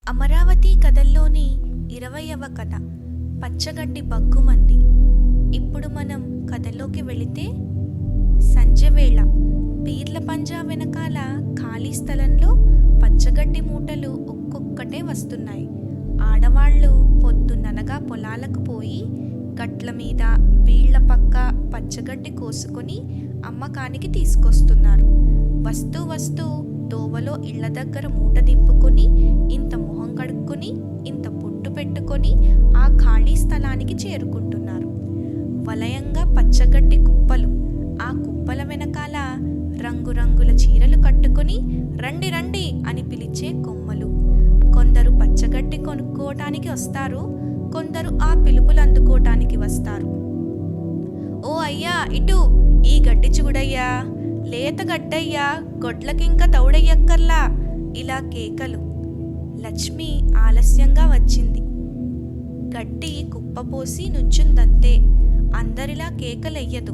అమరావతి కథల్లోని 20వ కథ పచ్చగడ్డి బగ్గుమంది. ఇప్పుడు మనం కథలోకి వెళితే, సంజెవేళ పీర్ల పంజా వెనకాల ఖాళీ స్థలంలో పచ్చగడ్డి మూటలు ఒక్కొక్కటే వస్తున్నాయి. ఆడవాళ్లు పొద్దున్ననగా పొలాలకు పోయి గట్ల మీద బీళ్ల పక్క పచ్చగడ్డి కోసుకొని అమ్మకానికి తీసుకొస్తున్నారు. వస్తూ వస్తూ దోవలో ఇళ్ల దగ్గర మూట దింపుకొని ఇంత మొహం కడుక్కొని ఇంత పొట్టు పెట్టుకొని ఆ ఖాళీ స్థలానికి చేరుకుంటున్నారు. వలయంగా పచ్చగడ్డి కుప్పలు, ఆ కుప్పల వెనకాల రంగురంగుల చీరలు కట్టుకొని రండి రండి అని పిలిచే కొమ్మలు. కొందరు పచ్చగడ్డి కొనుక్కోవటానికి వస్తారు, కొందరు ఆ పిలుపులు అందుకోవటానికి వస్తారు. ఓ అయ్యా, ఇటు ఈ గడ్డి చూడయ్యా, లేత గడ్డయ్యా, గొడ్లకింక తౌడయ్యక్కర్లా, ఇలా కేకలు. లక్ష్మి ఆలస్యంగా వచ్చింది. గడ్డి కుప్పపోసి నుంచుందంతే. అందరిలా కేకలెయ్యదు.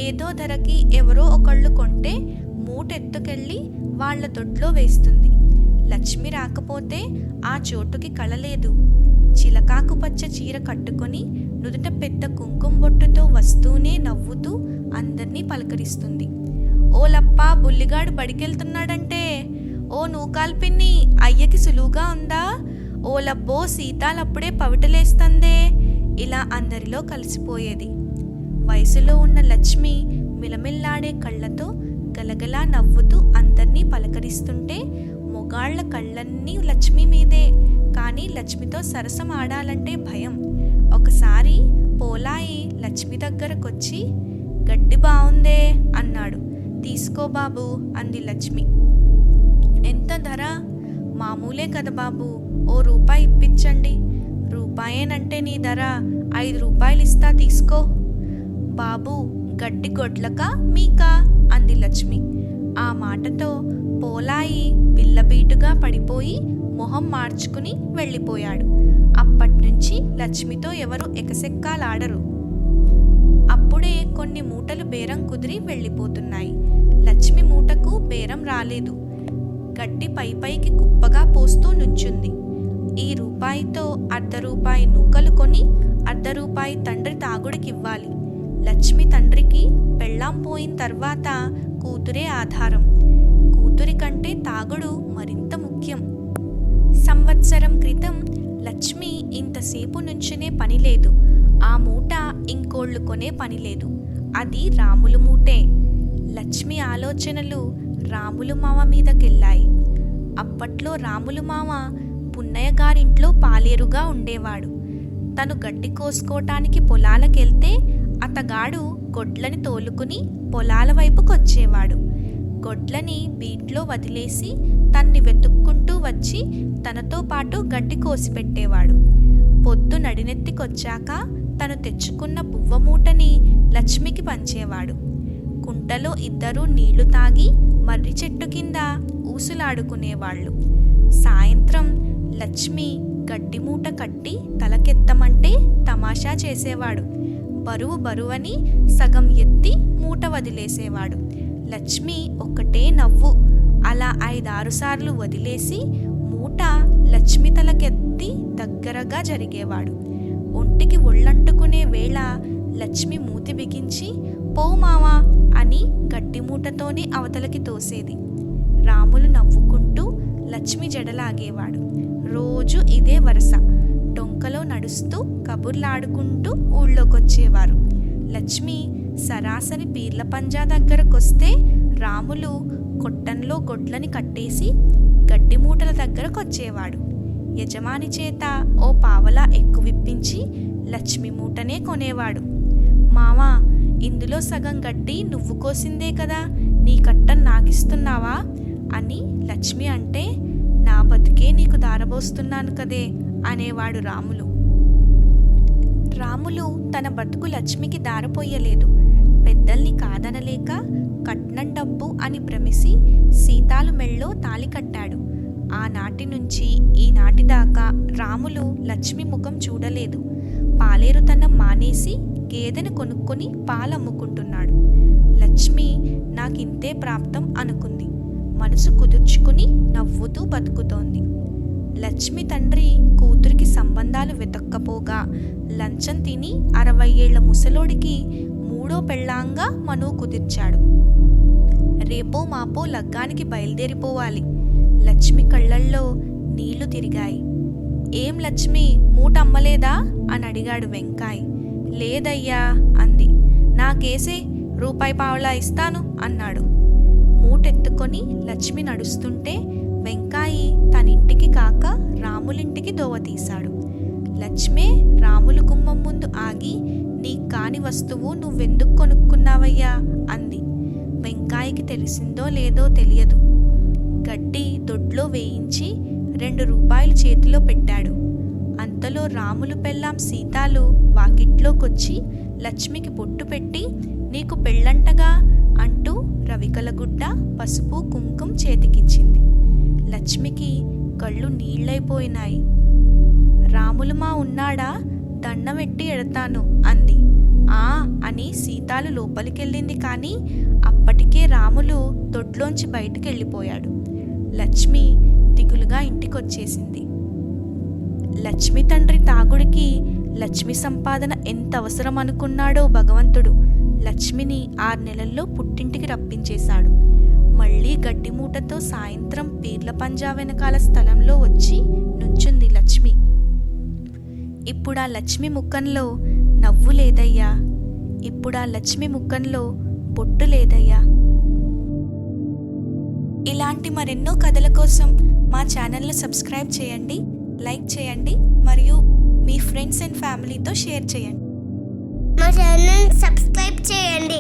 ఏదో ధరకి ఎవరో ఒకళ్ళు కొంటే మూటెత్తుకెళ్ళి వాళ్ల దొడ్లో వేస్తుంది. లక్ష్మి రాకపోతే ఆ చోటుకి కళలేదు. చిలకాకు పచ్చ చీర కట్టుకొని నుదుట పెద్ద కుంకుమ బొట్టుతో వస్తూనే నవ్వుతూ అందర్నీ పలకరిస్తుంది. ఓ లప్పా, బుల్లిగాడు బడికెళ్తున్నాడంటే, ఓ నూకాల్ పిన్ని, అయ్యకి సులువుగా ఉందా, ఓ లబ్బో, సీతాలప్పుడే పవిటలేస్తందే, ఇలా అందరిలో కలిసిపోయేది. వయసులో ఉన్న లక్ష్మి మిలమిల్లాడే కళ్ళతో గలగలా నవ్వుతూ అందర్నీ పలకరిస్తుంటే మొగాళ్ల కళ్ళన్నీ లక్ష్మి మీదే. కానీ లక్ష్మితో సరసం ఆడాలంటే భయం. ఒకసారి పోలాయి లక్ష్మి దగ్గరకొచ్చి, గడ్డి బావుందే అన్నాడు. తీసుకో బాబు అంది లక్ష్మి. ఎంత ధర? మామూలే కదా బాబు, ఓ రూపాయి ఇప్పించండి. రూపాయేనంటే నీ ధర, 5 రూపాయలు ఇస్తా, తీసుకో. బాబు, గడ్డి గొడ్లకా మీకా అంది లక్ష్మి. ఆ మాటతో పోలాయి బిల్లబీటుగా పడిపోయి మొహం మార్చుకుని వెళ్ళిపోయాడు. అప్పట్నుంచి లక్ష్మితో ఎవరు ఎకసెక్కాలాడరు. అప్పుడే కొన్ని మూటలు బేరం కుదిరి వెళ్ళిపోతున్నాయి. లక్ష్మి మూటకు బేరం రాలేదు. గడ్డి పైపైకి కుప్పగా పోస్తూ నుంచుంది. ఈ రూపాయితో 1/2 రూపాయి నూకలు కొని 1/2 రూపాయి తండ్రి తాగుడికివ్వాలి. లక్ష్మి తండ్రికి పెళ్ళాం పోయిన తర్వాత కూతురే ఆధారం. కూతురి కంటే తాగుడు మరింత ముఖ్యం. సంవత్సరం క్రితం లక్ష్మి ఇంతసేపు నుంచునే పనిలేదు. ఆ మూట ఇంకోళ్ళు కొనే పనిలేదు. అది రాములు మూటే. లక్ష్మి ఆలోచనలు రాములు మామ మీదకెళ్ళాయి. అప్పట్లో రాములు మామ పున్నయ్య గారింట్లో పాలేరుగా ఉండేవాడు. తను గడ్డి కోసుకోటానికి పొలాలకెళ్తే అతగాడు గొడ్లని తోలుకుని పొలాల వైపుకొచ్చేవాడు. గొడ్లని బీట్లో వదిలేసి తన్ని వెతుక్కుంటూ వచ్చి తనతో పాటు గడ్డి కోసిపెట్టేవాడు. పొద్దు నడినెత్తికొచ్చాక తను తెచ్చుకున్న బువ్వ మూటని లక్ష్మికి పంచేవాడు. కుంటలో ఇద్దరూ నీళ్లు తాగి మర్రి చెట్టు కింద ఊసులాడుకునేవాళ్లు. సాయంత్రం లక్ష్మి గడ్డి మూట కట్టి తలకెత్తమంటే తమాషా చేసేవాడు. బరువు బరువని సగం ఎత్తి మూట వదిలేసేవాడు. లక్ష్మి ఒక్కటే నవ్వు. అలా 5-6 సార్లు వదిలేసి మూట లక్ష్మి తలకెత్తి దగ్గరగా జరిగేవాడు. ఒంటికి ఒళ్ళంటుకునే వేళ లక్ష్మి మూతి బిగించి, పో మావా అని గడ్డి మూటతోనే అవతలకి తోసేది. రాములు నవ్వుకుంటూ లక్ష్మి జడలాగేవాడు. రోజు ఇదే వరస. డొంకలో నడుస్తూ కబుర్లాడుకుంటూ ఊళ్ళోకొచ్చేవారు. లక్ష్మి సరాసరి పీర్ల పంజా దగ్గరకొస్తే రాములు కొట్టంలో గొడ్లని కట్టేసి గడ్డి మూటల దగ్గరకొచ్చేవాడు. యజమాని చేత ఓ పావలా ఎక్కువిప్పించి లక్ష్మి మూటనే కొనేవాడు. మావా, ఇందులో సగం గడ్డి నువ్వు కోసిందే కదా, నీ కట్టం నాకిస్తున్నావా అని లక్ష్మి అంటే, నా బతుకే నీకు దారబోస్తున్నాను కదే అనేవాడు రాములు. రాములు తన బతుకు లక్ష్మికి దారపోయలేదు. పెద్దల్ని కాదనలేక కట్నం డబ్బు అని భ్రమిసి సీతాలు మెళ్ళో తాళి కట్టాడు. ఆనాటి నుంచి ఈనాటి దాకా రాములు లక్ష్మి ముఖం చూడలేదు. పాలేరుతనం మానేసి గేదెను కొనుక్కొని పాలమ్ముకుంటున్నాడు. లక్ష్మి నాకింతే ప్రాప్తం అనుకుంది. మనసు కుదుర్చుకుని నవ్వుతూ బతుకుతోంది. లక్ష్మి తండ్రి కూతురికి సంబంధాలు వెతక్కపోగా లంచం తిని 60 ఏళ్ల ముసలోడికి 3వ పెళ్ళాంగా మనువు కుదిర్చాడు. రేపో మాపో లగ్గానికి బయలుదేరిపోవాలి. లక్ష్మి కళ్ళల్లో నీళ్లు తిరిగాయి. ఏం లక్ష్మి, మూట అమ్మలేదా అని అడిగాడు వెంకాయ్. లేదయ్యా అంది. నాకేసే రూపాయి పావలా ఇస్తాను అన్నాడు. మూటెత్తుకొని లక్ష్మి నడుస్తుంటే వెంకాయి తనింటికి కాక రాములింటికి దోవ తీశాడు. లక్ష్మే రాములు గుమ్మం ముందు ఆగి, నీ కాని వస్తువు నువ్వెందుకు కొనుక్కున్నావయ్యా అంది. వెంకాయకి తెలిసిందో లేదో తెలియదు. గడ్డి దొడ్లో వేయించి 2 రూపాయలు చేతిలో పెట్టాడు. అంతలో రాములు పెళ్ళాం సీతాలు వాకిట్లోకొచ్చి లక్ష్మికి బొట్టు పెట్టి, నీకు పెళ్ళంటగా అంటూ రవికలగుడ్డ పసుపు కుంకుమ చేతికిచ్చింది. లక్ష్మికి కళ్ళు నీళ్ళైపోయినాయి. రాములుమా ఉన్నాడా, దండమెట్టి ఎడతాను అంది. ఆ అని సీతాలు లోపలికెళ్ళింది. కానీ అప్పటికే రాములు దొడ్లోంచి బయటికెళ్ళిపోయాడు. లక్ష్మి దిగులుగా ఇంటికొచ్చేసింది. లక్ష్మి తండ్రి తాగుడికి లక్ష్మి సంపాదన ఎంత అవసరం అనుకున్నాడో భగవంతుడు. లక్ష్మిని 6 నెలల్లో పుట్టింటికి రప్పించేశాడు. మళ్ళీ గడ్డి మూటతో సాయంత్రం పీర్ల పంజా వెనకాల స్థలంలో వచ్చి నుంచుంది లక్ష్మి. ఇప్పుడా లక్ష్మి ముఖంలో నవ్వు లేదయ్యా, ఇప్పుడా లక్ష్మి ముఖంలో బొట్టు లేదయ్యా. ఇలాంటి మరెన్నో కథల కోసం మా ఛానల్ను సబ్స్క్రైబ్ చేయండి, లైక్ చేయండి మరియు మీ ఫ్రెండ్స్ అండ్ ఫ్యామిలీతో షేర్ చేయండి. మా ఛానల్ సబ్స్క్రైబ్ చేయండి.